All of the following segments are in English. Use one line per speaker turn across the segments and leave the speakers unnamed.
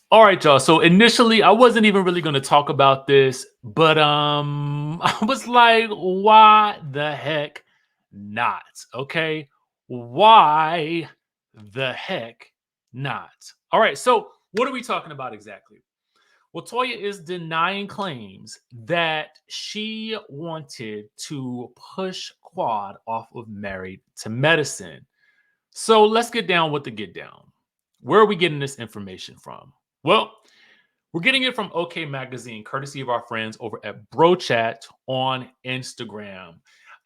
All right, y'all. So initially, I wasn't even really going to talk about this, but I was like, why the heck not? Okay, why the heck not? All right. So what are we talking about exactly? Well, Toya is denying claims that she wanted to push Quad off of Married to Medicine. So let's get down with the get down. Where are we getting this information from? Well, we're getting it from OK Magazine, courtesy of our friends over at BroChat on Instagram.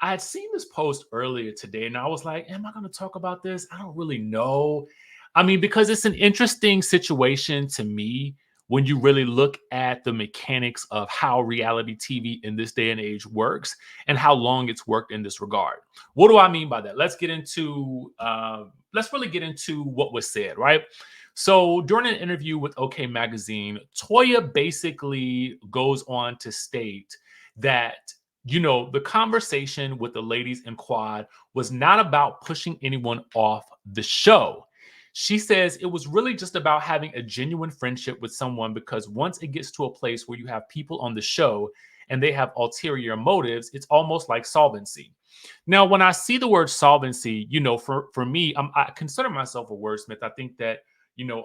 I had seen this post earlier today and I was like, am I going to talk about this? I don't really know. I mean, because it's an interesting situation to me when you really look at the mechanics of how reality TV in this day and age works and how long it's worked in this regard. What do I mean by that? Let's really get into what was said, right? So during an interview with OK Magazine, Toya basically goes on to state that, the conversation with the ladies in Quad was not about pushing anyone off the show. She says it was really just about having a genuine friendship with someone because once it gets to a place where you have people on the show and they have ulterior motives, it's almost like solvency. Now, when I see the word solvency, for me, I consider myself a wordsmith. I think that you know,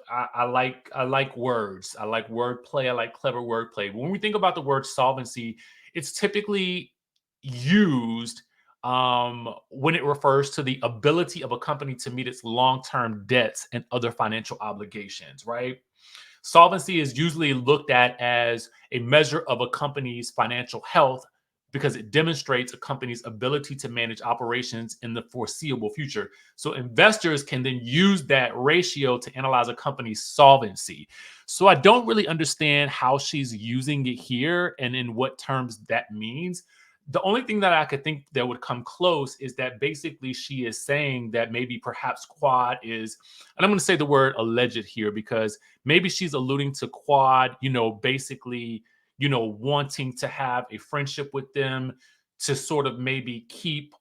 I like words. I like wordplay. I like clever wordplay. When we think about the word solvency, it's typically used when it refers to the ability of a company to meet its long-term debts and other financial obligations, right? Solvency is usually looked at as a measure of a company's financial health because it demonstrates a company's ability to manage operations in the foreseeable future. So investors can then use that ratio to analyze a company's solvency. So I don't really understand how she's using it here and in what terms that means. The only thing that I could think that would come close is that basically she is saying that maybe perhaps Quad is, and I'm going to say the word alleged here because maybe she's alluding to Quad, basically, wanting to have a friendship with them to sort of maybe keep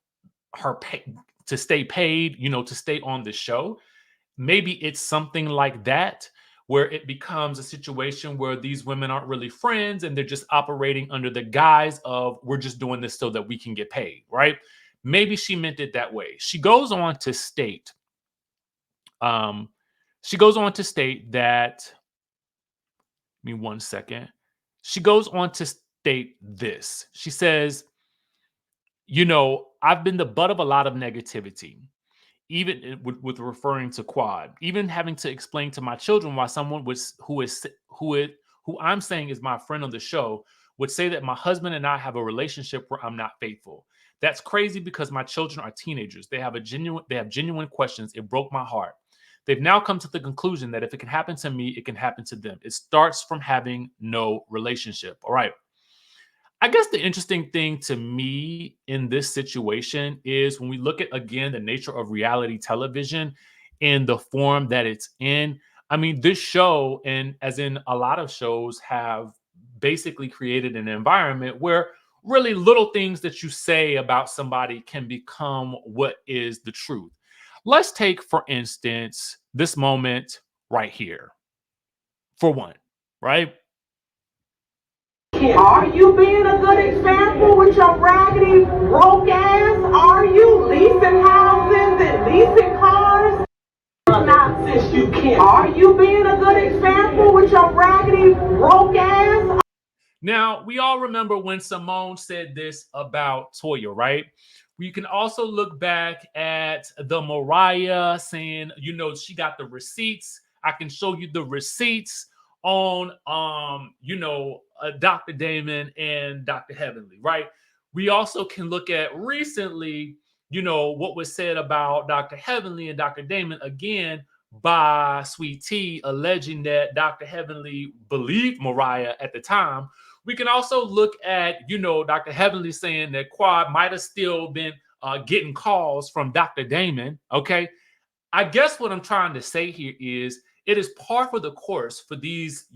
her pay, to stay paid, to stay on the show. Maybe it's something like that where it becomes a situation where these women aren't really friends and they're just operating under the guise of we're just doing this so that we can get paid, right? Maybe she meant it that way. Um, she goes on to state that, give me one second. She goes on to state this. She says, I've been the butt of a lot of negativity, even with referring to Quad, even having to explain to my children why someone was who I'm saying is my friend on the show would say that my husband and I have a relationship where I'm not faithful. That's crazy because my children are teenagers. They have genuine questions. It broke my heart. They've now come to the conclusion that if it can happen to me, it can happen to them. It starts from having no relationship. All right. I guess the interesting thing to me in this situation is when we look at, again, the nature of reality television in the form that it's in. I mean, this show, and as in a lot of shows, have basically created an environment where really little things that you say about somebody can become what is the truth. Let's take, for instance, this moment right here, for one, right?
Are you being a good example with your raggedy, broke ass? Are you leasing houses and leasing cars? Nonsense you can't. Are you being a good example with your raggedy, broke ass?
Now, we all remember when Simone said this about Toya, right? We can also look back at the Mariah saying, she got the receipts. I can show you the receipts on Dr. Damon and Dr. Heavenly, right? We also can look at recently, what was said about Dr. Heavenly and Dr. Damon again by Sweet Tea, alleging that Dr. Heavenly believed Mariah at the time. We can also look at, Dr. Heavenly saying that Quad might have still been getting calls from Dr. Damon. Okay. I guess what I'm trying to say here is it is par for the course for these,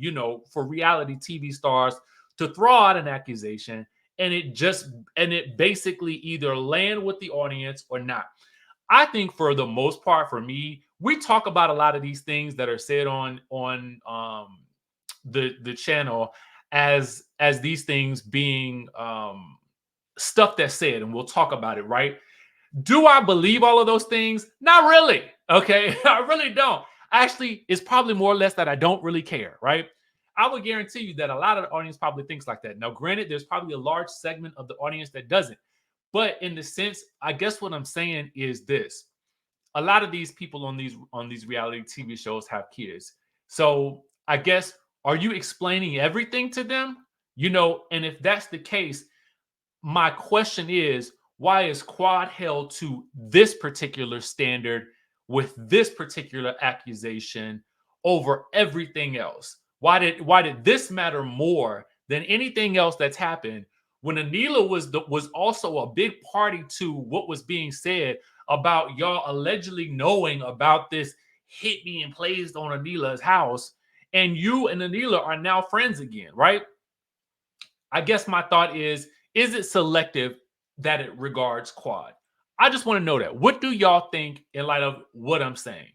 for reality TV stars to throw out an accusation and it basically either land with the audience or not. I think for the most part, for me, we talk about a lot of these things that are said on the channel as these things being stuff that's said, and we'll talk about it, right? Do I believe all of those things? Not really. Okay. I really don't. Actually, it's probably more or less that I don't really care, right? I would guarantee you that a lot of the audience probably thinks like that. Now, granted, there's probably a large segment of the audience that doesn't. But in the sense, I guess what I'm saying is this. A lot of these people on these reality TV shows have kids. So I guess, are you explaining everything to them? And if that's the case, my question is, why is Quad held to this particular standard with this particular accusation over everything else? Why did this matter more than anything else that's happened when Anila was also a big party to what was being said about y'all allegedly knowing about this hit being placed on Anila's house, and you and Anila are now friends again, right? I guess my thought is it selective that it regards Quad? I just want to know that. What do y'all think in light of what I'm saying?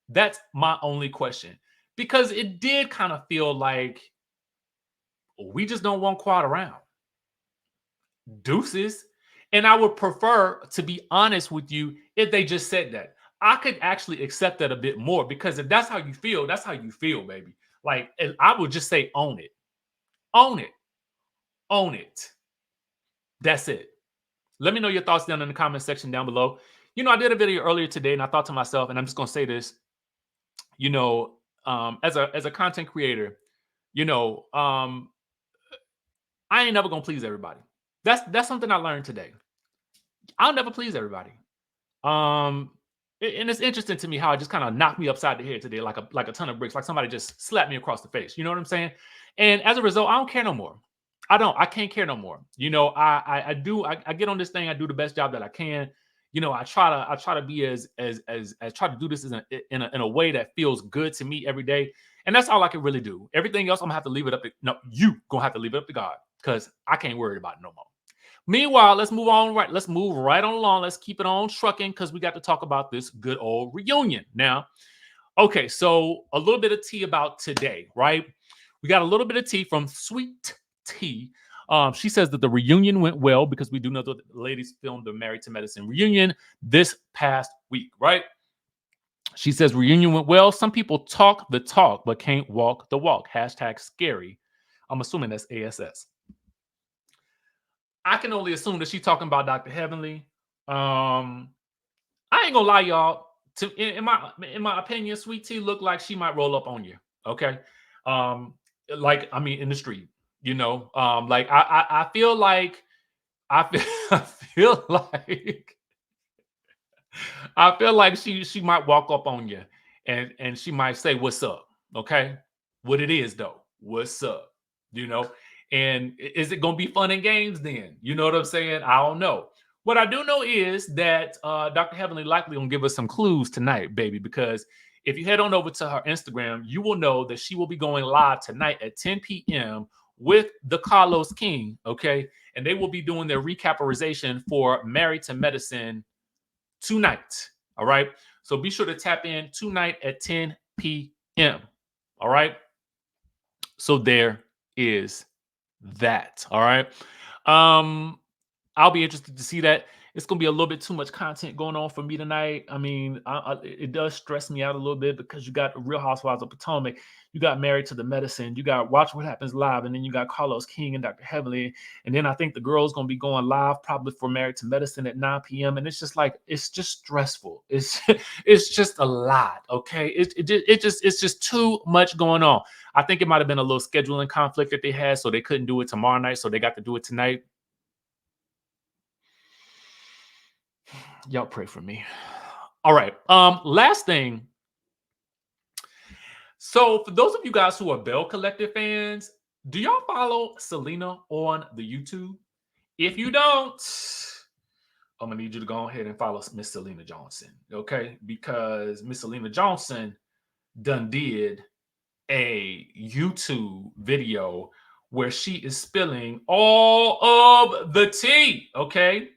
That's my only question. Because it did kind of feel like we just don't want Quad around. Deuces. And I would prefer, to be honest with you, if they just said that. I could actually accept that a bit more, because if that's how you feel, that's how you feel, baby. Like, I would just say own it. Own it. Own it. That's it. Let me know your thoughts down in the comment section down below. I did a video earlier today, and I thought to myself, and I'm just going to say this, as a content creator, I ain't never going to please everybody. That's something I learned today. I'll never please everybody. And it's interesting to me how it just kind of knocked me upside the head today, like a ton of bricks, like somebody just slapped me across the face. You know what I'm saying? And as a result, I don't care no more. I can't care no more. I get on this thing. I do the best job that I can. I try to be as try to do this in a way that feels good to me every day. And that's all I can really do. Everything else, I'm gonna have to leave it up to, no, you gonna have to leave it up to God, because I can't worry about it no more. Meanwhile, let's move on. Right, let's move right on along. Let's keep it on trucking, because we got to talk about this good old reunion now. Okay, so a little bit of tea about today, right? We got a little bit of tea from Sweet Tea. She says that the reunion went well, because we do know that the ladies filmed the Married to Medicine reunion this past week, right? She says reunion went well. Some people talk the talk but can't walk the walk. #scary. I'm assuming that's ASS. I can only assume that she's talking about Dr. Heavenly. I ain't gonna lie, y'all. In my opinion, Sweet Tea looked like she might roll up on you. Okay, in the street. I feel like I feel like I feel like she might walk up on you and she might say, "What's up?" Okay, what it is though? What's up? And is it going to be fun and games then? You know what I'm saying? I don't know. What I do know is that Dr. Heavenly likely going to give us some clues tonight, baby, because if you head on over to her Instagram, you will know that she will be going live tonight at 10 p.m. with the Carlos King, okay? And they will be doing their recaperization for Married to Medicine tonight, all right? So be sure to tap in tonight at 10 p.m., all right? So there is that, all right? I'll be interested to see that. It's going to be a little bit too much content going on for me tonight. I mean, it does stress me out a little bit, because you got Real Housewives of Potomac, you got Married to the Medicine, you got Watch What Happens Live, and then you got Carlos King and Dr. Heavenly, and then I think the girl's going to be going live probably for Married to Medicine at 9 p.m. And it's just like, it's just stressful. It's just a lot, okay? It's just too much going on. I think it might have been a little scheduling conflict that they had, so they couldn't do it tomorrow night, so they got to do it tonight. Y'all pray for me. All right. Last thing. So for those of you guys who are Belle Collective fans, do y'all follow Selena on the YouTube? If you don't, I'm gonna need you to go ahead and follow Miss Selena Johnson, okay? Because Miss Selena Johnson done did a YouTube video where she is spilling all of the tea, okay?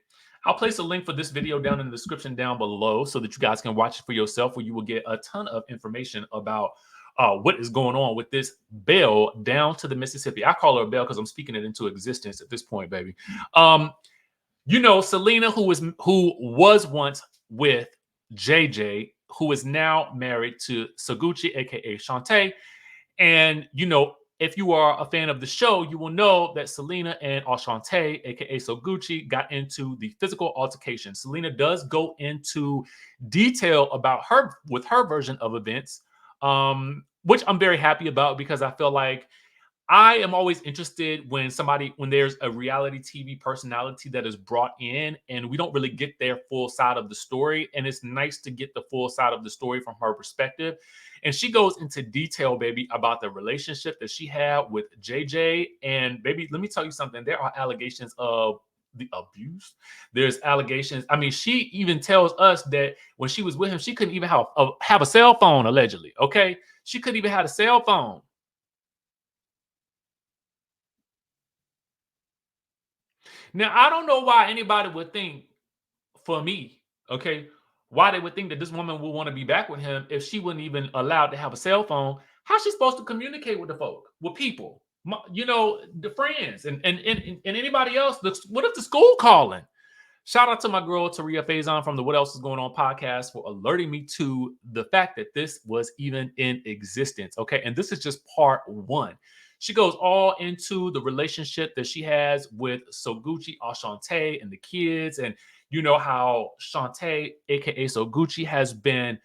I'll place a link for this video down in the description down below so that you guys can watch it for yourself, where you will get a ton of information about what is going on with this Belle down to the Mississippi. I call her Belle because I'm speaking it into existence at this point, baby. Selena, who was once with JJ, who is now married to Sogucci, aka Shantae. And if you are a fan of the show, you will know that Selena and Ashante, aka Sogucci, got into the physical altercation. Selena does go into detail about her version of events, which I'm very happy about, because I feel like I am always interested when there's a reality TV personality that is brought in and we don't really get their full side of the story. And it's nice to get the full side of the story from her perspective. And she goes into detail, baby, about the relationship that she had with JJ. And baby, let me tell you something. There are allegations of the abuse. There's allegations. I mean, she even tells us that when she was with him, she couldn't even have a cell phone, allegedly. Okay. She couldn't even have a cell phone. Now, I don't know why anybody would think, for me, okay, why they would think that this woman would want to be back with him if she wasn't even allowed to have a cell phone. How's she supposed to communicate with the folk, with people, the friends and anybody else? What if the school calling? Shout out to my girl, Toya Faison from the What Else Is Going On podcast, for alerting me to the fact that this was even in existence. Okay. And this is just part one. She goes all into the relationship that she has with Sogucci, Ashante, and the kids. And how Shantae, aka Sogucci, has been,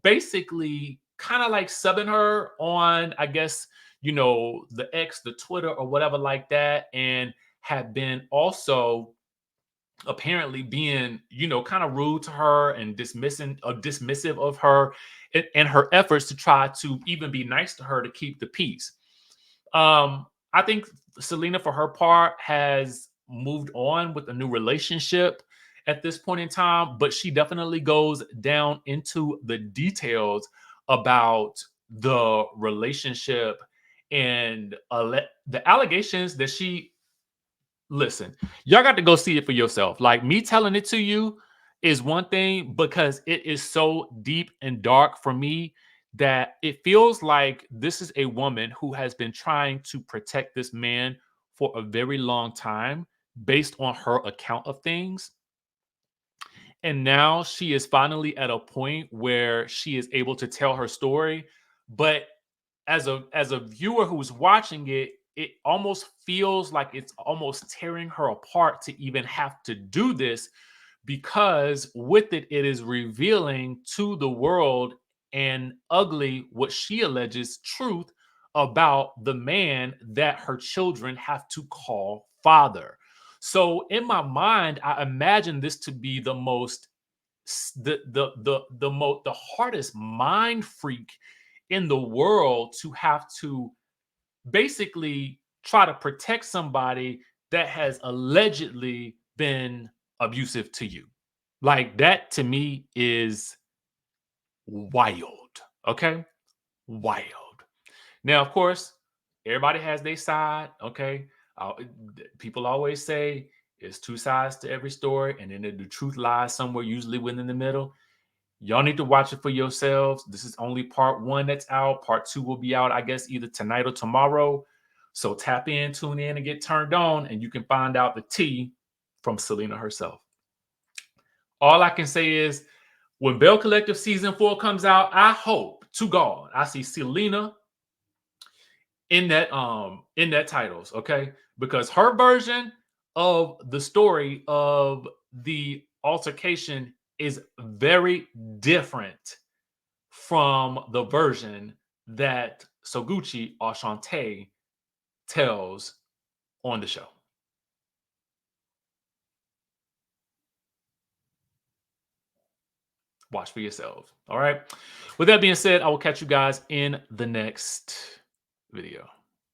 basically kind of like subbing her on, I guess, the X, the Twitter, or whatever like that. And have been also apparently being, kind of rude to her and dismissive of her and her efforts to try to even be nice to her to keep the peace. I think Selena, for her part, has moved on with a new relationship at this point in time, but she definitely goes down into the details about the relationship and the allegations that she listen, y'all got to go see it for yourself. Like, me telling it to you is one thing, because it is so deep and dark for me that it feels like this is a woman who has been trying to protect this man for a very long time based on her account of things. And now she is finally at a point where she is able to tell her story. But as a viewer who's watching it, it almost feels like it's almost tearing her apart to even have to do this, because with it, it is revealing to the world and ugly what she alleges truth about the man that her children have to call father. So in my mind, I imagine this to be the most the hardest mind freak in the world, to have to basically try to protect somebody that has allegedly been abusive to you. Like, that to me is wild. Okay? Wild. Now, of course, everybody has their side. Okay? People always say it's two sides to every story, and then the truth lies somewhere, usually within the middle. Y'all need to watch it for yourselves. This is only part one that's out. Part two will be out, I guess, either tonight or tomorrow. So tap in, tune in, and get turned on, and you can find out the tea from Selena herself. All I can say is, when Belle Collective season 4 comes out, I hope to God I see Selena in that titles, okay? Because her version of the story of the altercation is very different from the version that Sogucci or Shantae tells on the show. Watch for yourselves. All right. With that being said, I will catch you guys in the next video.